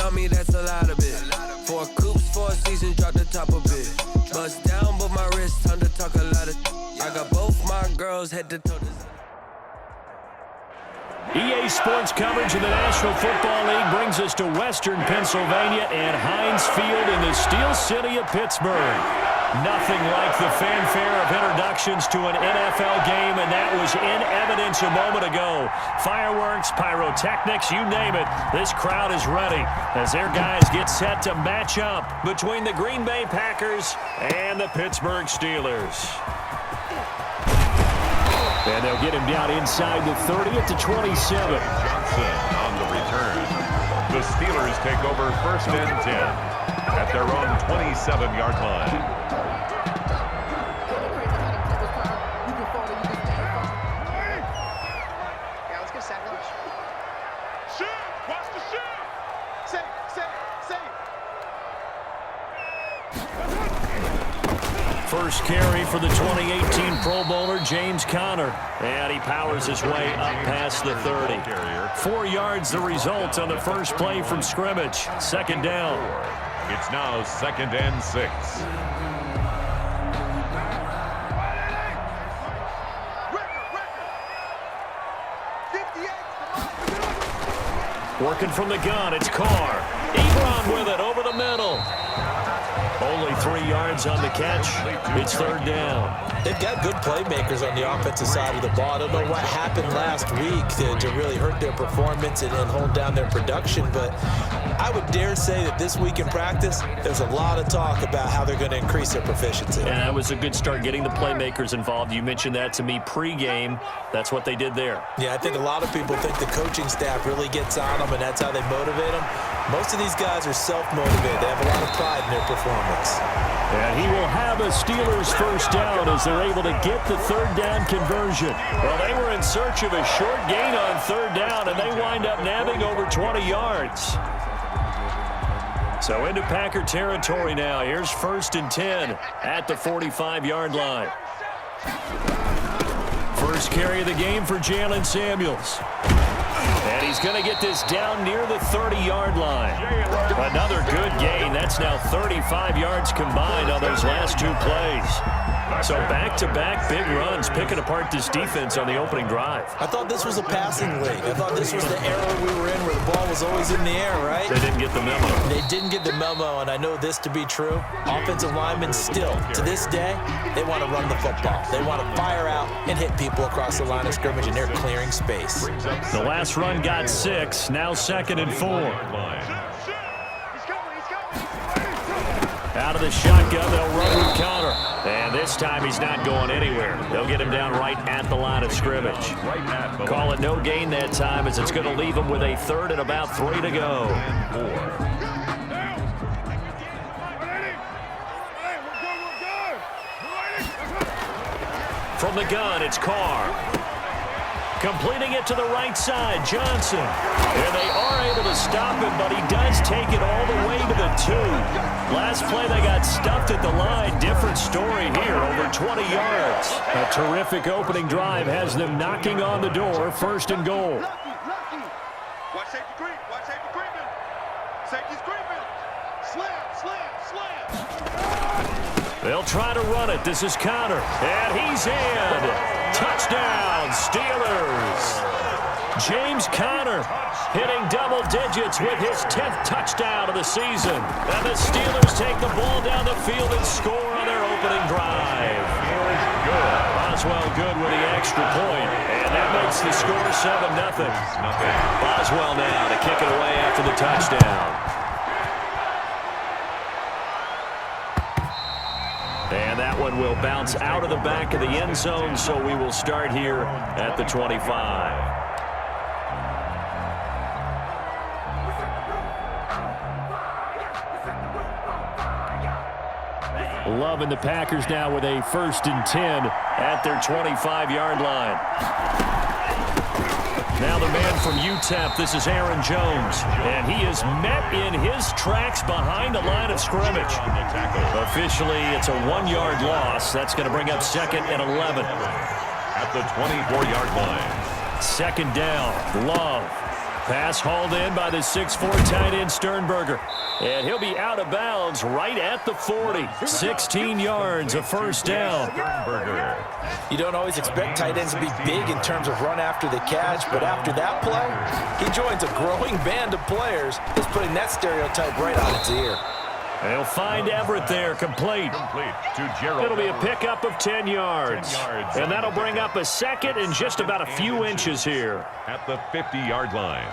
on me, that's a lot of it. 4 coops, 4 seasons, drop the top a bit. Bust down, but my wrist, time to talk a lot of. I got both my girls head to toe. EA Sports coverage of the National Football League brings us to Western Pennsylvania and Heinz Field in the Steel City of Pittsburgh. Nothing like the fanfare of introductions to an NFL game, and that was in evidence a moment ago. Fireworks, pyrotechnics, you name it, this crowd is ready as their guys get set to match up between the Green Bay Packers and the Pittsburgh Steelers. And they'll get him down inside the 30 to 27. Johnson on the return. The Steelers take over 1st and 10 at their own 27-yard line. Yeah, let's get sandwich. Shoot! Watch the shoot! Say. First carry for the 2018 Pro Bowler, James Conner. And he powers his way up past the 30. 4 yards the result on the first play from scrimmage. 2nd down. It's now 2nd and 6. Working from the gun, it's Carr. Ebron with it over the middle. Only 3 yards on the catch. It's 3rd down. They've got good playmakers on the offensive side of the ball. I don't know what happened last week to really hurt their performance and hold down their production, but I would dare say that this week in practice, there's a lot of talk about how they're going to increase their proficiency. And that was a good start, getting the playmakers involved. You mentioned that to me pregame. That's what they did there. Yeah, I think a lot of people think the coaching staff really gets on them, and that's how they motivate them. Most of these guys are self-motivated. They have a lot of pride in their performance. And he will have a Steelers first down as they're able to get the 3rd down conversion. Well, they were in search of a short gain on 3rd down, and they wind up nabbing over 20 yards. So into Packer territory now. Here's 1st and 10 at the 45-yard line. First carry of the game for Jalen Samuels. And he's going to get this down near the 30-yard line. Another good gain. That's now 35 yards combined on those last 2 plays. So back-to-back big runs, picking apart this defense on the opening drive. I thought this was a passing league. I thought this was the era we were in where the ball was always in the air, right? They didn't get the memo. They didn't get the memo, and I know this to be true. Offensive linemen still, to this day, they want to run the football. They want to fire out and hit people across the line of scrimmage, and they're clearing space. The last run got 6, now 2nd and 4. Out of the shotgun, they'll run with Conner. And this time he's not going anywhere. They'll get him down right at the line of scrimmage. Call it no gain that time, as it's going to leave him with a 3rd and about 3 to go. From the gun, it's Carr. Completing it to the right side, Johnson. And they are able to stop him, but he does take it all the way to the 2. Last play, they got stuffed at the line. Different story here, over 20 yards. A terrific opening drive has them knocking on the door, 1st and goal. Watch safety creep. Watch safety creeping. Safety's creeping. Slam. They'll try to run it. This is Conner. And he's in. Touchdown, Steelers. James Conner hitting double digits with his 10th touchdown of the season. And the Steelers take the ball down the field and score on their opening drive. Boswell good with the extra point. And that makes the score 7-0. Boswell now to kick it away after the touchdown. And that one will bounce out of the back of the end zone, so we will start here at the 25. Love and the Packers now with a 1st and 10 at their 25-yard line. Now the man from UTEP, this is Aaron Jones, and he is met in his tracks behind the line of scrimmage. Officially, it's a 1-yard loss. That's going to bring up 2nd and 11. At the 24-yard line. 2nd down, Love. Pass hauled in by the 6'4" tight end Sternberger. And he'll be out of bounds right at the 40. 16 yards, a first down. Sternberger. You don't always expect tight ends to be big in terms of run after the catch, but after that play, he joins a growing band of players that's putting that stereotype right on its ear. They'll find Everett there, complete. To Gerald. It'll be a pickup of 10 yards. And that'll bring up a second and just about a few inches here. At the 50-yard line.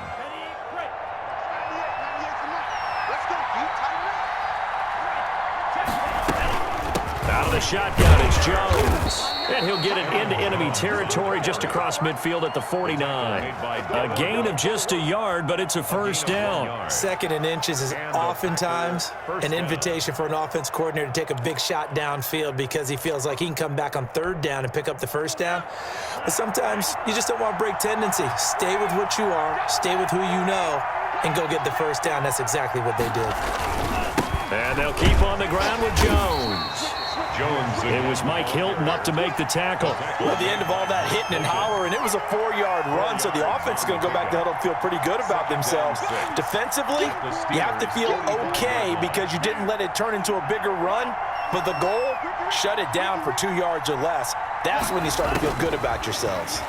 Out of the shotgun, it's Jones. And he'll get it into enemy territory just across midfield at the 49. A gain of just a yard, but it's a first down. 2nd and inches is oftentimes an invitation for an offense coordinator to take a big shot downfield because he feels like he can come back on 3rd down and pick up the first down. But sometimes you just don't want to break tendency. Stay with what you are, stay with who you know, and go get the first down. That's exactly what they did. And they'll keep on the ground with Jones. It was Mike Hilton up to make the tackle. Well, at the end of all that hitting and hollering, it was a 4-yard run, so the offense is going to go back to huddle and feel pretty good about themselves. Defensively, you have to feel okay because you didn't let it turn into a bigger run, but the goal, shut it down for 2 yards or less. That's when you start to feel good about yourselves.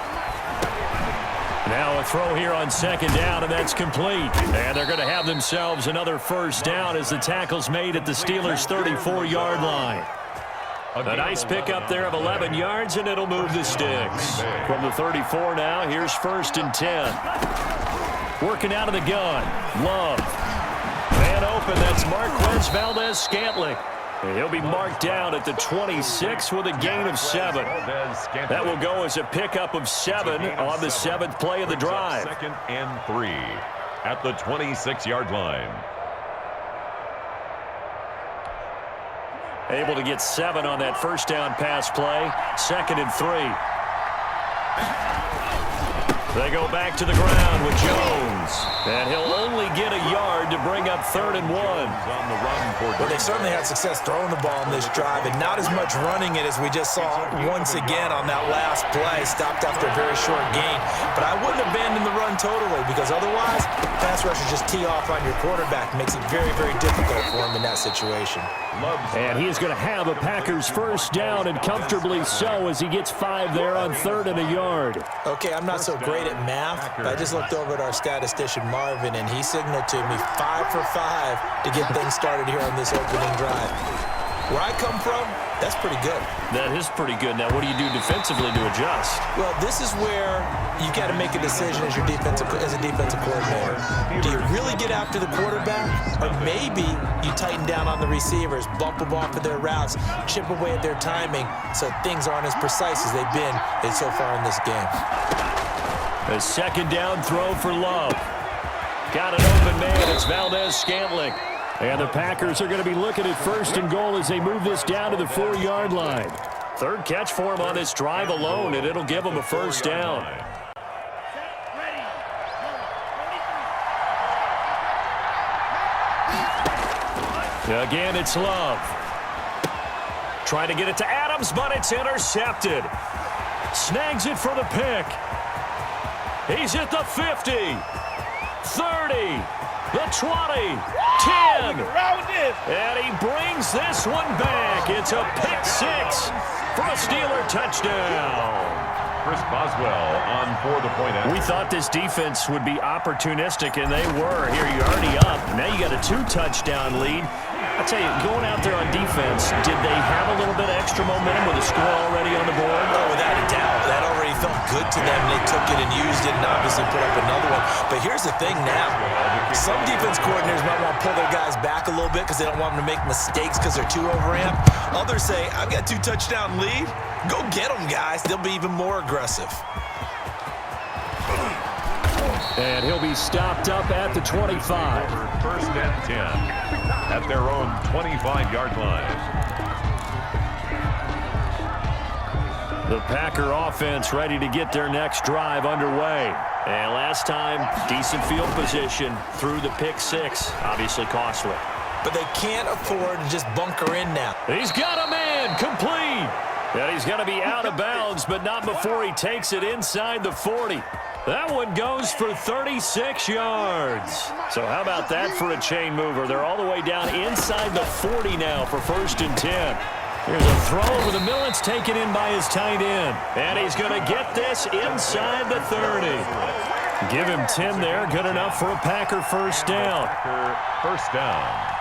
Now a throw here on 2nd down, and that's complete. And they're going to have themselves another first down as the tackle's made at the Steelers' 34-yard line. A nice pickup there of 11 yards, and it'll move the sticks. From the 34 now, here's 1st and 10. Working out of the gun, Love. Man open, that's Marquez Valdez-Scantling. He'll be marked down at the 26 with a gain of 7. That will go as a pickup of 7 on the 7th play of the drive. 2nd and 3 at the 26-yard line. Able to get 7 on that first down pass play. 2nd and 3. They go back to the ground with Jones. And he'll only get a yard to bring up 3rd and 1. Well, they certainly had success throwing the ball in this drive, and not as much running it as we just saw once again on that last play. Stopped after a very short gain. But I wouldn't abandon the run totally, because otherwise, pass rushers just tee off on your quarterback. Makes it very, very difficult for him in that situation. And he is going to have a Packers first down, and comfortably so, as he gets 5 there on 3rd and a yard. Okay, I'm not so great at math, but I just looked over at our statistician, Marvin, and he signaled to me 5 for 5 to get things started here on this opening drive. Where I come from, that's pretty good. That is pretty good. Now, what do you do defensively to adjust? Well, this is where you got to make a decision as a defensive coordinator. Do you really get after the quarterback, or maybe you tighten down on the receivers, bump them off of their routes, chip away at their timing, so things aren't as precise as they've been so far in this game. A 2nd down throw for Love. Got an open man. It's Valdez-Scantling. And the Packers are going to be looking at 1st and goal as they move this down to the 4-yard line. 3rd catch for him on this drive alone, and it'll give him a first down. Again, it's Love. Trying to get it to Adams, but it's intercepted. Snags it for the pick. He's at the 50, 30, the 20, 10, and he brings this one back. It's a pick 6 for a Steeler touchdown. Chris Boswell on for the point after. We thought this defense would be opportunistic, and they were. Here, you're already up. Now you got a 2-touchdown lead. I tell you, going out there on defense, did they have a little bit of extra momentum with a score already on the board? Oh, without a doubt. That already felt good to them. They took it and used it and obviously put up another one. But here's the thing now. Some defense coordinators might want to pull their guys back a little bit because they don't want them to make mistakes because they're too overamped. Others say, I've got 2-touchdown lead. Go get them, guys. They'll be even more aggressive. And he'll be stopped up at the 25. 1st and 10 at their own 25-yard line. The Packer offense ready to get their next drive underway. And last time, decent field position through the pick 6. Obviously costly. But they can't afford to just bunker in now. He's got a man complete. And he's going to be out of bounds, but not before he takes it inside the 40. That one goes for 36 yards. So how about that for a chain mover? They're all the way down inside the 40 now for 1st and 10. Here's a throw over the middle. It's taken in by his tight end. And he's going to get this inside the 30. Give him 10 there. Good enough for a Packer first down. First down.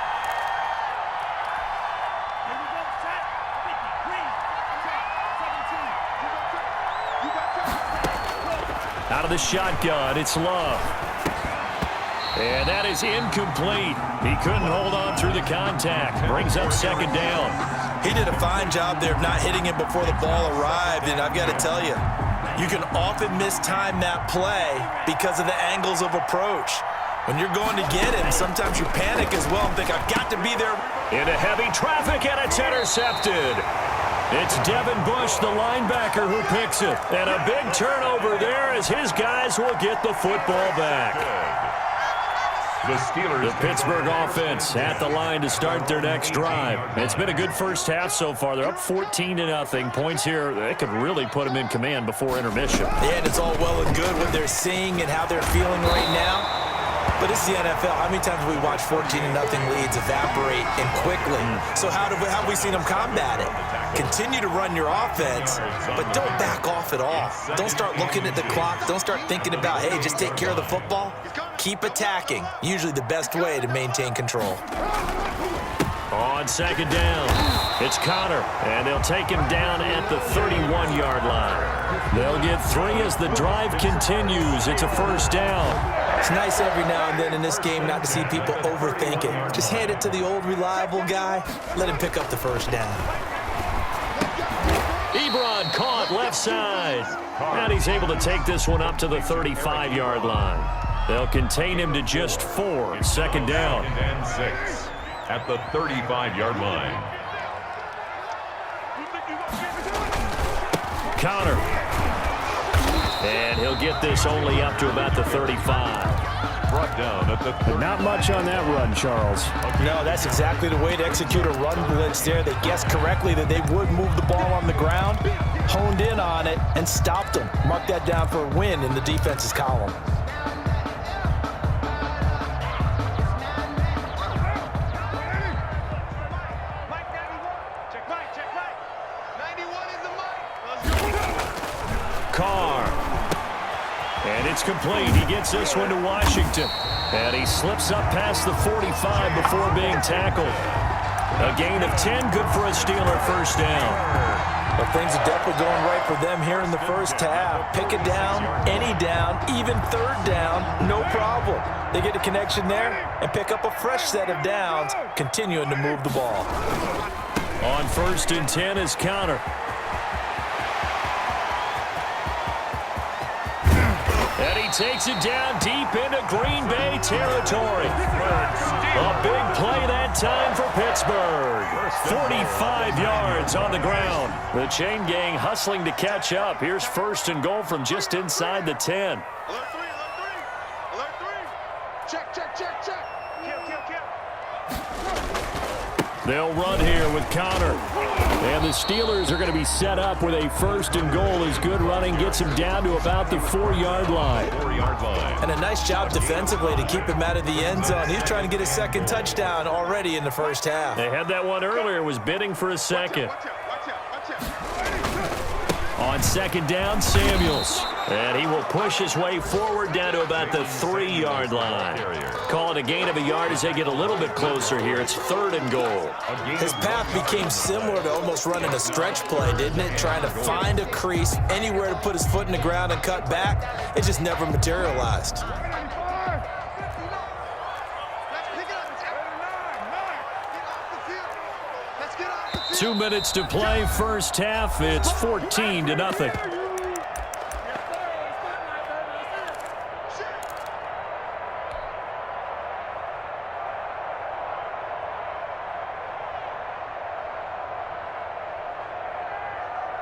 Out of the shotgun, it's Love. And that is incomplete. He couldn't hold on through the contact. Brings up 2nd down. He did a fine job there of not hitting him before the ball arrived, and I've got to tell you, you can often mistime that play because of the angles of approach. When you're going to get him, sometimes you panic as well and think, I've got to be there. Into heavy traffic, and it's intercepted. It's Devin Bush, the linebacker, who picks it. And a big turnover there as his guys will get the football back. The Pittsburgh offense at the line to start their next drive. It's been a good first half so far. They're up 14-0. Points here, they could really put them in command before intermission. Yeah, and it's all well and good what they're seeing and how they're feeling right now. But it's the NFL. How many times have we watched 14-0 leads evaporate and quickly? So how have we seen them combat it? Continue to run your offense, but don't back off at all. Don't start looking at the clock. Don't start thinking about, hey, just take care of the football. Keep attacking. Usually the best way to maintain control. On 2nd down, it's Connor, and they'll take him down at the 31-yard line. They'll get 3 as the drive continues. It's a first down. It's nice every now and then in this game not to see people overthink it. Just hand it to the old reliable guy. Let him pick up the first down. Ebron caught left side. And he's able to take this one up to the 35-yard line. They'll contain him to just 4. 2nd down. And 6 at the 35-yard line. Connor. And he'll get this only up to about the 35. Brought down at the 30. Not much on that run, Charles. No, that's exactly the way to execute a run blitz there. They guessed correctly that they would move the ball on the ground, honed in on it, and stopped them. Mark that down for a win in the defense's column. It's complete. He gets this one to Washington. And he slips up past the 45 before being tackled. A gain of 10, good for a Steeler first down. Well, things are definitely going right for them here in the first half. Pick it down, any down, even 3rd down, no problem. They get a connection there and pick up a fresh set of downs, continuing to move the ball. On 1st and 10 is Connor. And he takes it down deep into Green Bay territory. A big play that time for Pittsburgh. 45 yards on the ground. The chain gang hustling to catch up. Here's 1st and goal from just inside the 10. Alert 3, alert 3. Alert 3. Check, check, check, check. They'll run here with Connor. And the Steelers are going to be set up with a 1st and goal as good running gets him down to about the 4-yard line. 4-yard line. And a nice job defensively to keep him out of the end zone. He's trying to get his 2nd touchdown already in the first half. They had that one earlier, was bidding for a second. Watch out. On 2nd down, Samuels. And he will push his way forward down to about the 3-yard line. Call it a gain of a yard as they get a little bit closer here. It's 3rd and goal. His path became similar to almost running a stretch play, didn't it? Trying to find a crease, anywhere to put his foot in the ground and cut back. It just never materialized. 2 minutes to play, first half. It's 14-0.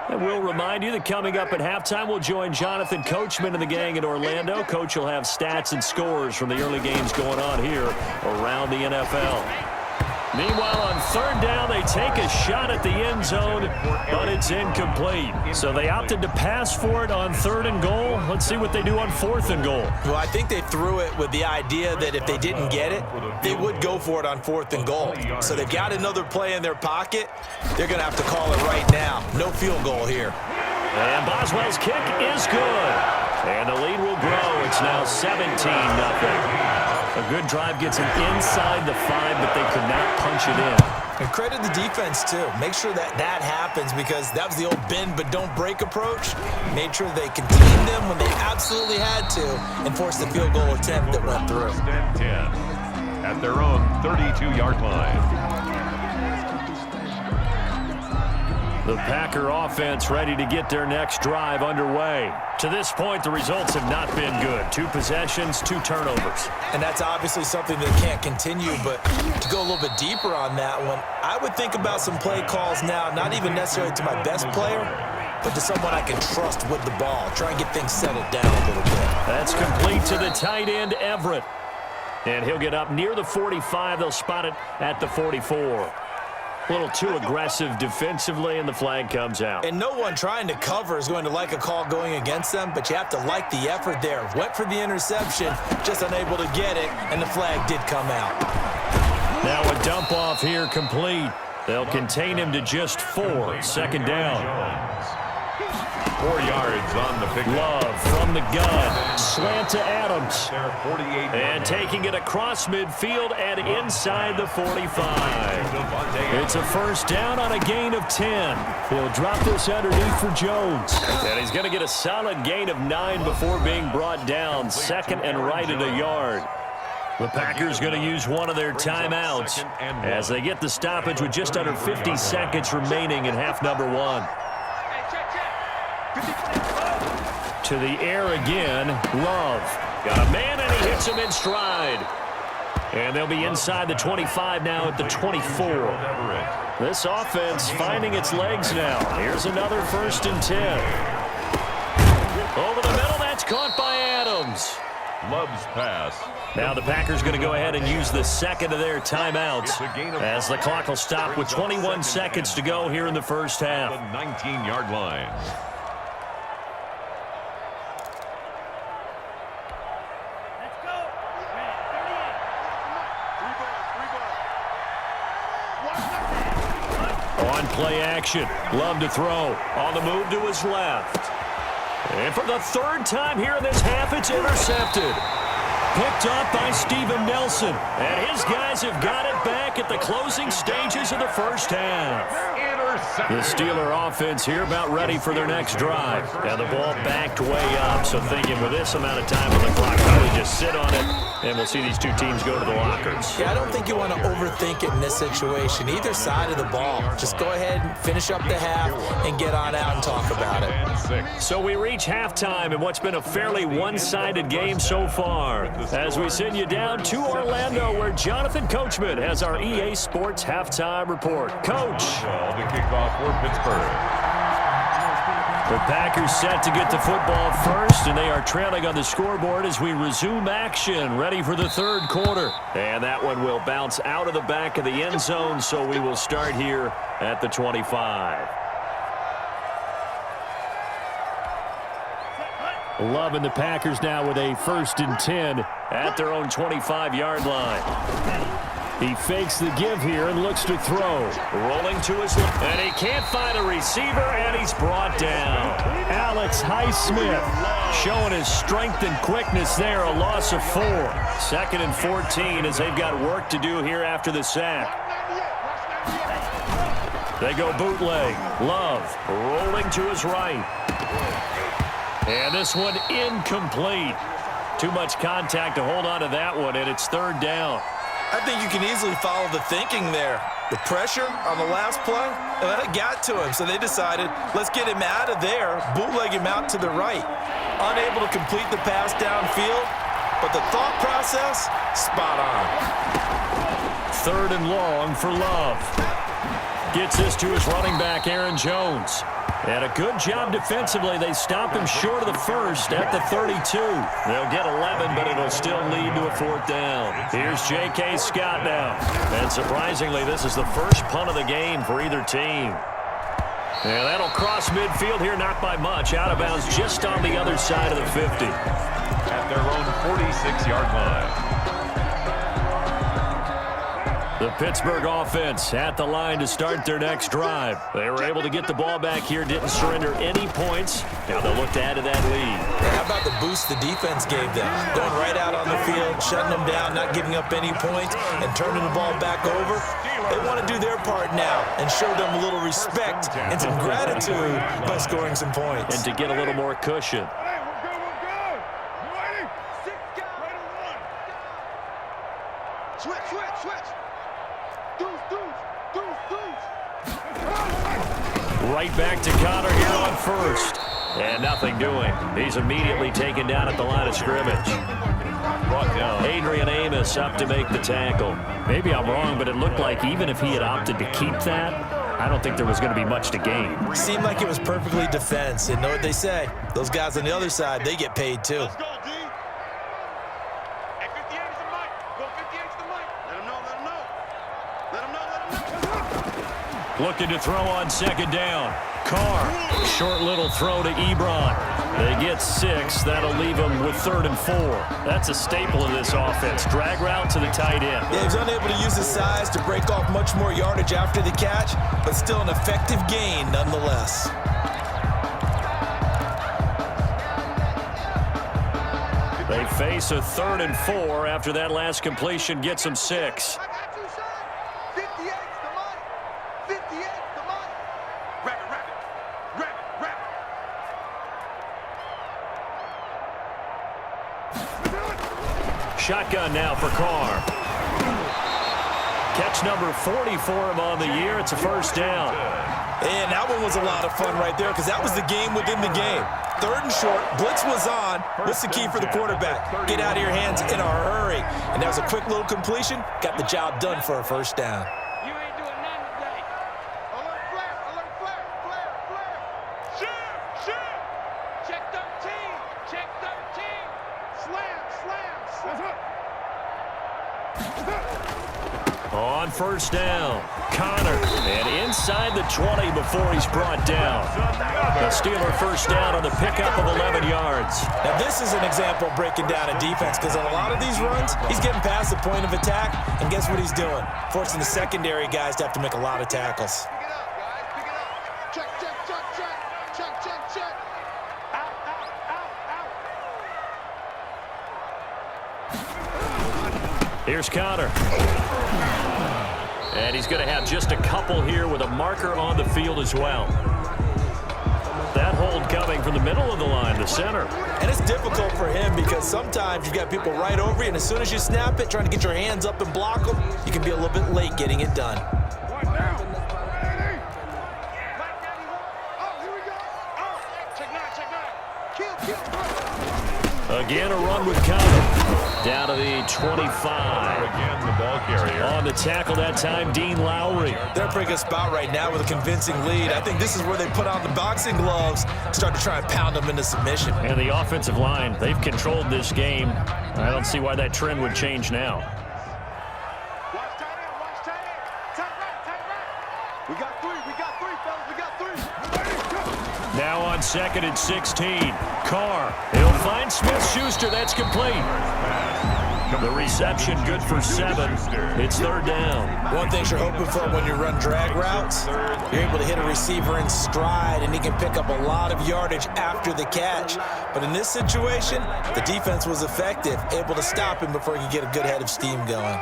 And we'll remind you that coming up at halftime, we'll join Jonathan Coachman and the gang in Orlando. Coach will have stats and scores from the early games going on here around the NFL. Meanwhile, on third down, they take a shot at the end zone, but it's incomplete. So they opted to pass for it on third and goal. Let's see what they do on fourth and goal. Well, I think they threw it with the idea that if they didn't get it, they would go for it on fourth and goal. So they've got another play in their pocket. They're going to have to call it right now. No field goal here. And Boswell's kick is good. And the lead will grow. It's now 17-0. A good drive gets them inside the 5, but they could not punch it in. And credit the defense, too. Make sure that happens because that was the old bend but don't break approach. Made sure they contained them when they absolutely had to and forced the field goal attempt that went through. First and 10 at their own 32-yard line. The Packer offense ready to get their next drive underway. To this point, the results have not been good. 2 possessions, 2 turnovers. And that's obviously something that can't continue, but to go a little bit deeper on that one, I would think about some play calls now, not even necessarily to my best player, but to someone I can trust with the ball. Try and get things settled down a little bit. That's complete to the tight end, Everett. And he'll get up near the 45. They'll spot it at the 44. A little too aggressive defensively, and the flag comes out. And no one trying to cover is going to like a call going against them, but you have to like the effort there. Went for the interception, just unable to get it, and the flag did come out. Now a dump off here complete. They'll contain him to just 4. Second down. 4 yards on the pick. Love from the gun. Slant to Adams. And taking it across midfield and inside the 45. It's a first down on a gain of 10. He'll drop this underneath for Jones. And he's going to get a solid gain of 9 before being brought down. Second and right at a yard. The Packers going to use one of their timeouts as they get the stoppage with just under 50 seconds remaining in half number 1. To the air again, Love. Got a man, and he hits him in stride. And they'll be inside the 25 now at the 24. This offense finding its legs now. Here's another first and 10. Over the middle, that's caught by Adams. Love's pass. Now the Packers going to go ahead and use the second of their timeouts as the clock will stop with 21 seconds to go here in the first half. The 19-yard line. On play action, Love to throw. On the move to his left. And for the third time here in this half, it's intercepted. Picked up by Steven Nelson. And his guys have got it back at the closing stages of the first half. The Steeler offense here about ready for their next drive. Now the ball backed way up, so thinking with this amount of time on the clock, probably just sit on it, and we'll see these two teams go to the lockers. Yeah, I don't think you want to overthink it in this situation. Either side of the ball. Just go ahead and finish up the half and get on out and talk about it. So we reach halftime in what's been a fairly one-sided game so far. As we send you down to Orlando, where Jonathan Coachman has our EA Sports halftime report. Coach. The kickoff for Pittsburgh. The Packers set to get the football first, and they are trailing on the scoreboard as we resume action, ready for the third quarter. And that one will bounce out of the back of the end zone, so we will start here at the 25. Love and the Packers now with a first and 10 at their own 25-yard line. He fakes the give here and looks to throw. Rolling to his left. And he can't find a receiver, and he's brought down. Alex Highsmith showing his strength and quickness there, a loss of 4. Second and 14 as they've got work to do here after the sack. They go bootleg. Love rolling to his right. And this one incomplete. Too much contact to hold on to that one, and it's third down. I think you can easily follow the thinking there. The pressure on the last play, that got to him. So they decided, let's get him out of there, bootleg him out to the right. Unable to complete the pass downfield, but the thought process, spot on. Third and long for Love. Gets this to his running back, Aaron Jones. And a good job defensively. They stop him short of the first at the 32. They'll get 11, but it'll still lead to a 4th down. Here's J.K. Scott now. And surprisingly, this is the first punt of the game for either team. And that'll cross midfield here, not by much. Out of bounds just on the other side of the 50. At their own 46-yard line. The Pittsburgh offense at the line to start their next drive. They were able to get the ball back here, didn't surrender any points. Now they'll look to add to that lead. How about the boost the defense gave them? Going right out on the field, shutting them down, not giving up any points, and turning the ball back over. They want to do their part now and show them a little respect and some gratitude by scoring some points. And to get a little more cushion. Right back to Connor here on first. And nothing doing. He's immediately taken down at the line of scrimmage. Brought down. Adrian Amos up to make the tackle. Maybe I'm wrong, but it looked like even if he had opted to keep that, I don't think there was going to be much to gain. Seemed like it was perfectly defense. And know what they say? Those guys on the other side, they get paid too. Let's go, D. Hey, 58 is the mic. Go 58 is the mic. Let him know, let him know. Let him know, let him know. Looking to throw on 2nd down. Carr, short little throw to Ebron. They get 6. That'll leave them with 3rd and 4. That's a staple of this offense. Drag route to the tight end. Yeah, he's unable to use his size to break off much more yardage after the catch, but still an effective gain nonetheless. They face a 3rd and 4 after that last completion gets them 6. Shotgun now for Carr. Catch number 40 for him on the year. It's a 1st down. And that one was a lot of fun right there because that was the game within the game. 3rd and short. Blitz was on. What's the key for the quarterback? Get out of your hands in a hurry. And that was a quick little completion. Got the job done for a 1st down. You ain't doing nothing today. Alert flare, alert flare, flare, flare. Shoot. Check 13. Check 13. Slam. On 1st down, Connor, and inside the 20 before he's brought down. The Steeler 1st down on the pickup of 11 yards. Now this is an example of breaking down a defense because on a lot of these runs, he's getting past the point of attack, and guess what he's doing? Forcing the secondary guys to have to make a lot of tackles. Pick it up, guys. Pick it up. Check. Out. Here's Connor. And he's going to have just a couple here with a marker on the field as well. That hold coming from the middle of the line, the center. And it's difficult for him because sometimes you've got people right over you, and as soon as you snap it, trying to get your hands up and block them, you can be a little bit late getting it done. Again, a run with Connor. Down to the 25. Again, the ball carrier. On the tackle that time, Dean Lowry. They're in a pretty good spot right now with a convincing lead. I think this is where they put on the boxing gloves, start to try and pound them into submission. And the offensive line, they've controlled this game. I don't see why that trend would change now. Watch tight end. Tight right. We got 3, fellas. We got 3. Now on 2nd and 16. Carr. He'll find Smith-Schuster. That's complete. The reception good for 7. It's 3rd down. One thing you're hoping for when you run drag routes, you're able to hit a receiver in stride, and he can pick up a lot of yardage after the catch. But in this situation, the defense was effective, able to stop him before he could get a good head of steam going.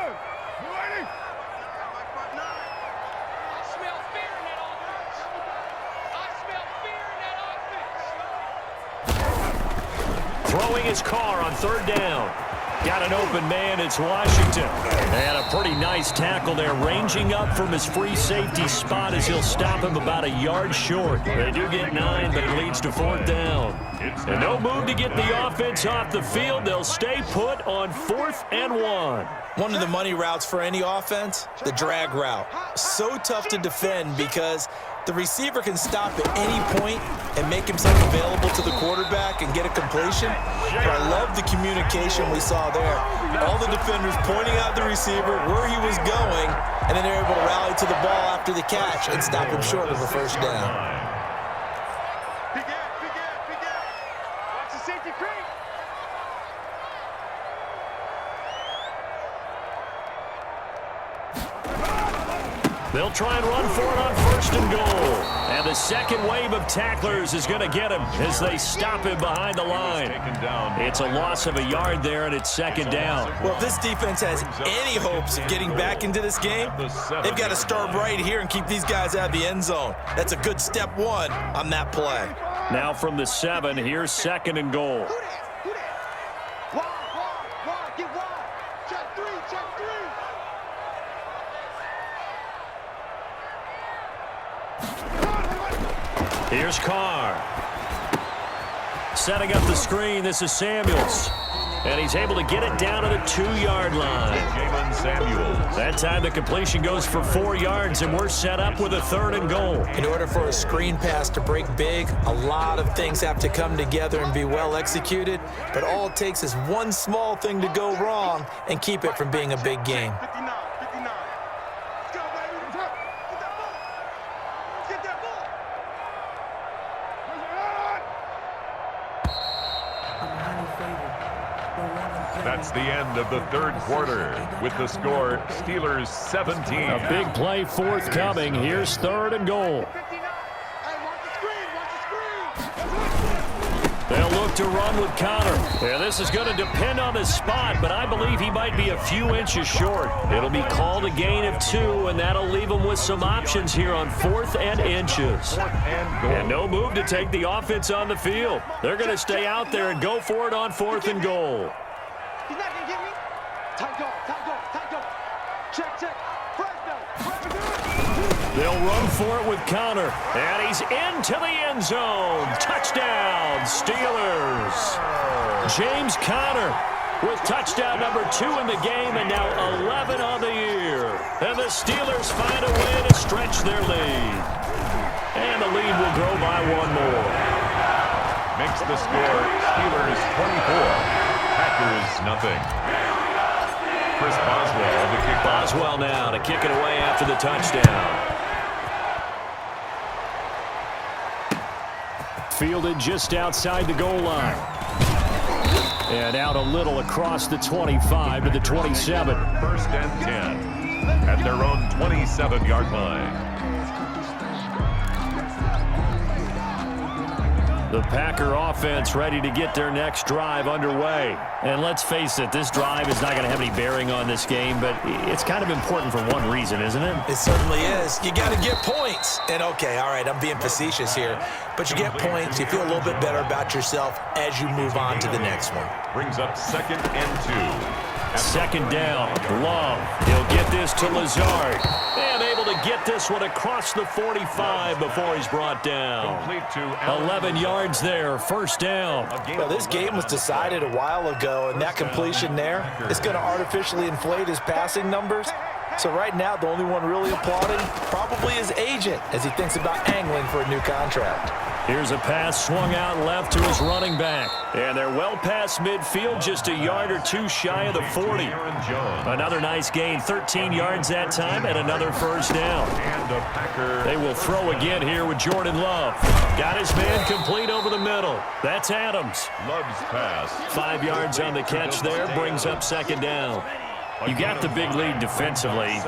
Throwing his Carr on 3rd down. Got an open man, it's Washington. And a pretty nice tackle there, ranging up from his free safety spot as he'll stop him about a yard short. They do get 9, but it leads to 4th down. And no move to get the offense off the field. They'll stay put on 4th and 1. One of the money routes for any offense, the drag route. So tough to defend because the receiver can stop at any point and make himself available to the quarterback and get a completion. But I love the communication we saw there. All the defenders pointing out the receiver, where he was going, and then they're able to rally to the ball after the catch and stop him short of a first down. Big gap. Watch the safety creep. They'll try and run for it on first and goal. And the second wave of tacklers is going to get him as they stop him behind the line. It's a loss of a yard there, and it's second down. Well, if this defense has any hopes of getting back into this game, they've got to start right here and keep these guys out of the end zone. That's a good step one on that play. Now from the 7, here's second and goal. Wide, get wide. Check three. Here's Carr. Setting up the screen, this is Samuels. And he's able to get it down to the 2-yard line. That time the completion goes for 4 yards, and we're set up with a third and goal. In order for a screen pass to break big, a lot of things have to come together and be well executed. But all it takes is one small thing to go wrong and keep it from being a big game. 59. Let's go, baby. Get that ball. Get that ball. That's the end of the third quarter. With the score, Steelers 17. A big play forthcoming. Here's third and goal. 59. Hey, watch the screen. They'll look to run with Connor. Yeah, this is going to depend on the spot, but I believe he might be a few inches short. It'll be called a gain of 2, and that'll leave him with some options here on 4th and inches. And no move to take the offense on the field. They're going to stay out there and go for it on 4th and goal. He's not going to get me. Tight dog. Check. They'll run for it with Connor, and he's into the end zone. Touchdown, Steelers. James Conner with touchdown number 2 in the game, and now 11 on the year. And the Steelers find a way to stretch their lead. And the lead will grow by 1 more. Makes the score Steelers 24. Packers nothing. Chris Boswell to kick. Boswell now to kick it away after the touchdown. Fielded just outside the goal line. And out a little across the 25 to the 27. First and 10 at their own 27-yard line. The Packer offense ready to get their next drive underway. And let's face it, this drive is not going to have any bearing on this game, but it's kind of important for one reason, isn't it? It certainly is. You got to get points. And okay, all right, I'm being facetious here, but you get points, you feel a little bit better about yourself as you move on to the next one. Brings up 2nd and 2. Second down, Love. He'll get this to Lazard. And able to get this one across the 45 before he's brought down. 11 yards there, first down. Well, this game was decided a while ago, and that completion there is going to artificially inflate his passing numbers. So right now, the only one really applauding probably his agent as he thinks about angling for a new contract. Here's a pass swung out left to his running back. And they're well past midfield, just a yard or 2 shy of the 40. Another nice gain, 13 yards that time, and another first down. They will throw again here with Jordan Love. Got his man complete over the middle. That's Adams. Love's pass. 5 yards on the catch there, brings up second down. You got the big lead defensively,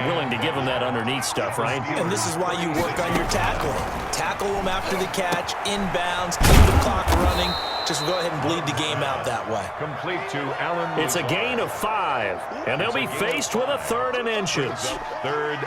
willing to give them that underneath stuff, right? And this is why you work on your tackling. Tackle them after the catch, inbounds, keep the clock running. Just go ahead and bleed the game out that way. Complete to Allen. It's a gain of 5, and they'll be faced with a 3rd and inches.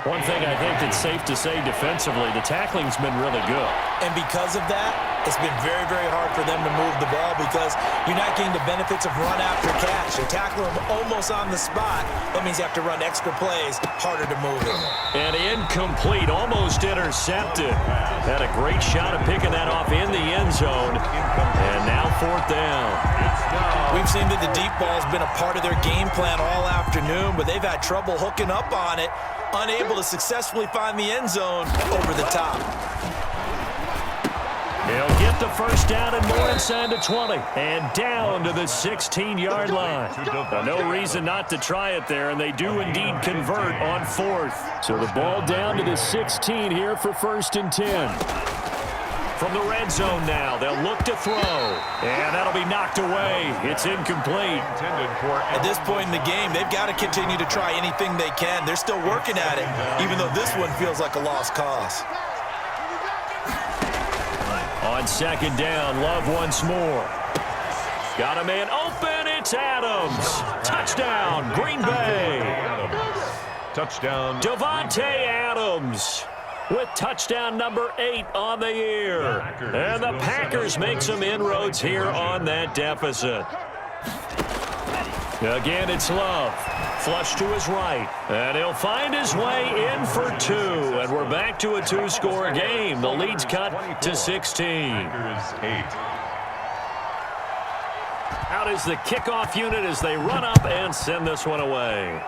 One thing I think that's safe to say defensively, the tackling's been really good. And because of that, it's been very, very hard for them to move the ball because you're not getting the benefits of run after catch. You're tackling them almost on the spot. That means you have to run extra plays, harder to move it. And incomplete, almost intercepted. Had a great shot of picking that off in the end zone. And now 4th down. We've seen that the deep ball has been a part of their game plan all afternoon, but they've had trouble hooking up on it, unable to successfully find the end zone over the top. He'll get the first down and more inside the 20 and down to the 16-yard line. No reason not to try it there, and they do indeed convert on 4th. So the ball down to the 16 here for 1st and 10. From the red zone now, they'll look to throw, and that'll be knocked away. It's incomplete. At this point in the game, they've got to continue to try anything they can. They're still working at it, even though this one feels like a lost cause. On 2nd down, Love once more. Got a man open. It's Adams. Touchdown, Green Bay. Touchdown. Davante Adams with touchdown number 8 on the year. And the Packers make some inroads here on that deficit. Again, it's Love. Flush to his right. And he'll find his way in for 2. And we're back to a 2-score game. The lead's cut to 16. Out is the kickoff unit as they run up and send this one away.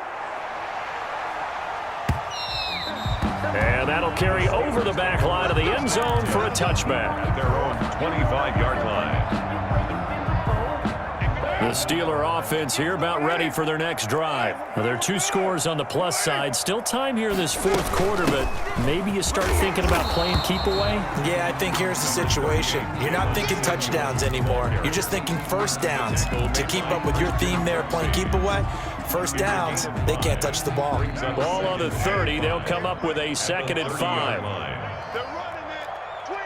And that'll carry over the back line of the end zone for a touchback. At their own 25-yard line. The Steeler offense here about ready for their next drive. Well, there are 2 scores on the plus side. Still time here in this 4th quarter, but maybe you start thinking about playing keep away? Yeah, I think here's the situation. You're not thinking touchdowns anymore. You're just thinking first downs. To keep up with your theme there, playing keep away, first downs, they can't touch the ball. Ball on the 30. They'll come up with a 2nd and 5. They're running it. 25,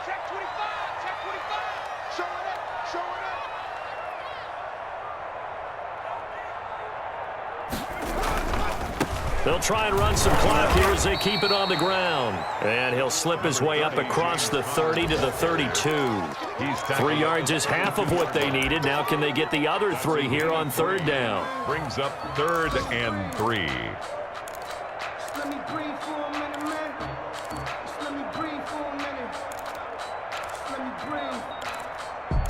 check 25, check 25. Show it up, show it up. They'll try and run some clock here as they keep it on the ground. And he'll slip his way up across the 30 to the 32. 3 yards is half of what they needed. Now can they get the other 3 here on 3rd down? Brings up 3rd and 3. Let me breathe for a minute, man. Just let me breathe for a minute. Just let me breathe.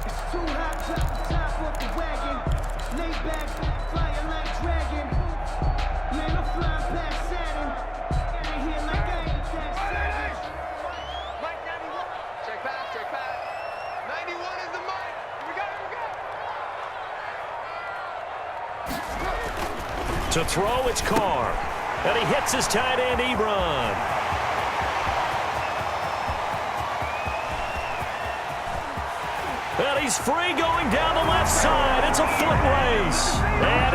It's too hot to the top of the wagon. Lay back, flying like dragon. Man, I'm flying past Saturn. Out of here like I ain't that savage. Mike 91. Check back, check back. 91 is the mic. We got it, To throw, it's Carr. And he hits his tight end, Ebron. And he's free going down the left side. It's a foot race. And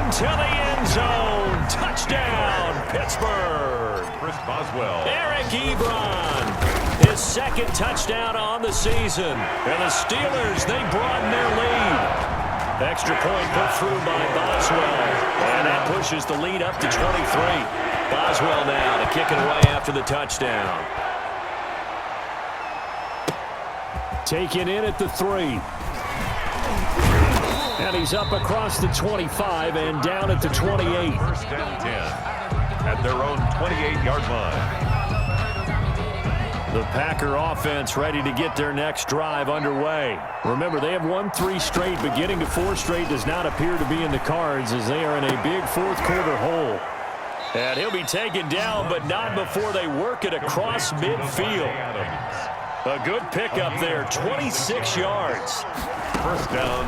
into the end zone. Touchdown, Pittsburgh. Chris Boswell. Eric Ebron. His 2nd touchdown on the season. And the Steelers, they broaden their lead. Extra point put through by Boswell. And that pushes the lead up to 23. Boswell now to kick it away after the touchdown. Taken in at the 3. And he's up across the 25 and down at the 28. 1st and 10. At their own 28-yard line. The Packer offense ready to get their next drive underway. Remember, they have won 3 straight, but getting to 4 straight does not appear to be in the cards as they are in a big 4th quarter hole. And he'll be taken down, but not before they work it across midfield. A good pickup there, 26 yards. 1st down.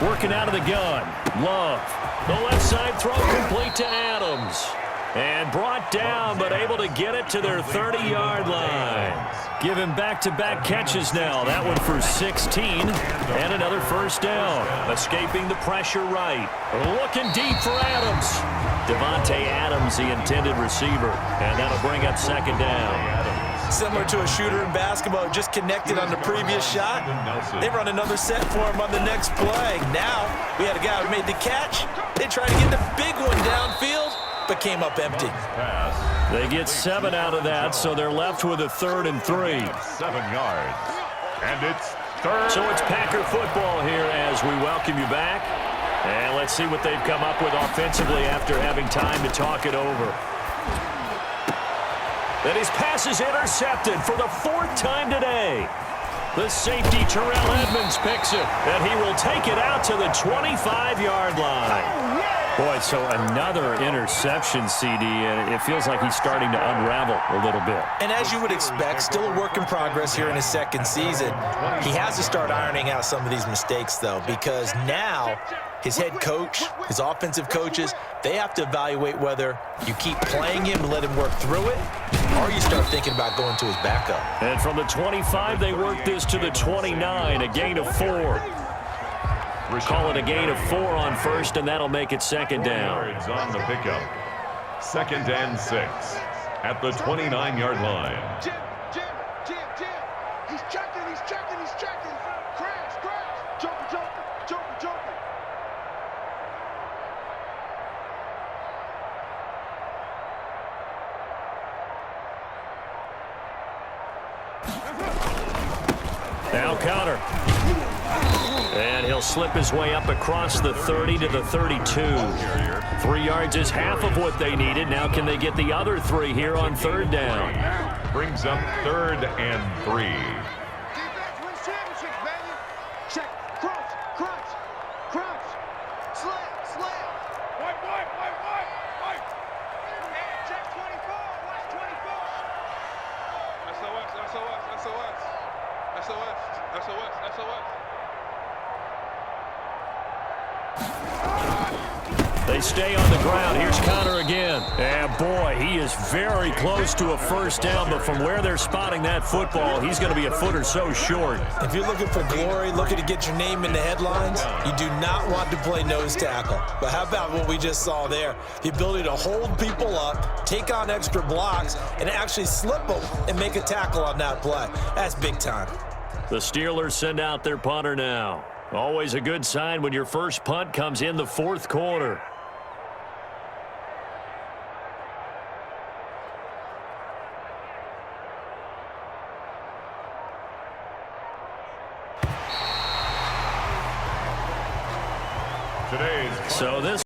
Working out of the gun. Love. The left side throw complete to Adams. And brought down, but able to get it to their 30-yard line. Giving back-to-back catches now. That one for 16. And another 1st down. Escaping the pressure right. Looking deep for Adams. Davante Adams, the intended receiver. And that'll bring up 2nd down. Similar to a shooter in basketball, just connected on the previous shot. They run another set for him on the next play. Now, we had a guy who made the catch. They tried to get the big one downfield, but came up empty. They get 7 out of that, so they're left with a 3rd and 3. 7 yards. And it's 3rd. So it's Packer football here as we welcome you back. And let's see what they've come up with offensively after having time to talk it over. And his pass is intercepted for the 4th time today. The safety, Terrell Edmonds, picks it, and he will take it out to the 25-yard line. Boy, so another interception, CD, and it feels like he's starting to unravel a little bit. And as you would expect, still a work in progress here in his second season. He has to start ironing out some of these mistakes, though, because now his head coach, his offensive coaches, they have to evaluate whether you keep playing him and let him work through it, or you start thinking about going to his backup. And from the 25, they work this to the 29, a gain of 4. Call it a gain of 4 on first, and that'll make it second down. Yards on the pickup. 2nd and 6 at the 29-yard line. Jim. He's checking. Crash. Joker. Now Conner. And he'll slip his way up across the 30 to the 32. 3 yards is half of what they needed. Now can they get the other 3 here on 3rd down? Brings up 3rd and 3. Defense wins championships, baby. Check. Crunch. Slam. White. Check 24. Watch 24. SOS. They stay on the ground. Here's Conner again. And boy, he is very close to a first down, but from where they're spotting that football, he's going to be a foot or so short. If you're looking for glory, looking to get your name in the headlines, you do not want to play nose tackle. But how about what we just saw there? The ability to hold people up, take on extra blocks, and actually slip them and make a tackle on that play. That's big time. The Steelers send out their punter now. Always a good sign when your first punt comes in the 4th quarter. Today's So this